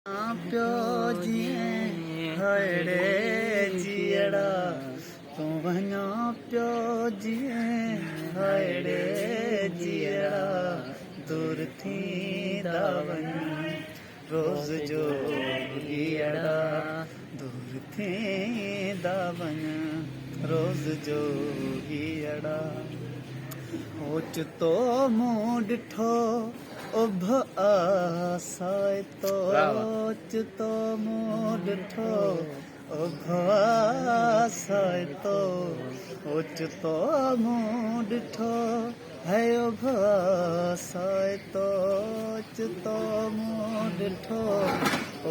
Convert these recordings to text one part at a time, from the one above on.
प्यो जीअं हड़े जीअड़ा तूं वञा पियो जीअं हड़े जीअड़ा दूर थींदा वञ रोज़ जो हीअड़ा दूर थींदा वञ रोज़ जो हीअड़ा ओचितो मूं ॾिठो उभ आसाए तो ओचितो मूं ॾिठो उभ आसाए तो ओचितो मूं ॾिठो है उभ आसाए तो ओचितो मूं ॾिठो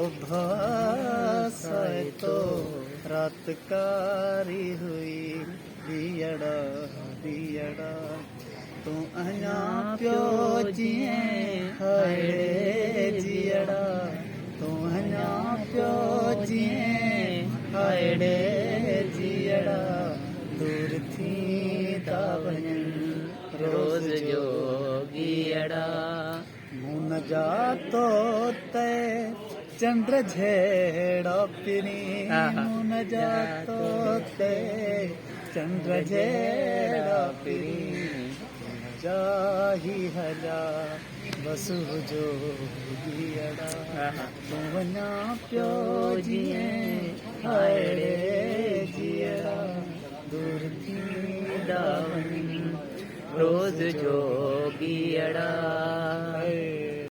उभ आसाए तो रात कारी हुई हीअड़ा हीअड़ा तूं अञा पियो जीअं हड़े जीअड़ा तूं अञा पियो जीअं हड़े जीअड़ा दूर थींदा वञनि रोज़ जो गीअड़ा मूं न जातो ते चंड जहिड़ा पिरी मूं न जातो ते चंड जहिड़ा पिरी जाही हजा बसु जो हीअड़ा तूं वञा पियो जीअं हड़े जीअड़ा दूर थींदा वञनि रोज़ जो गीअड़ा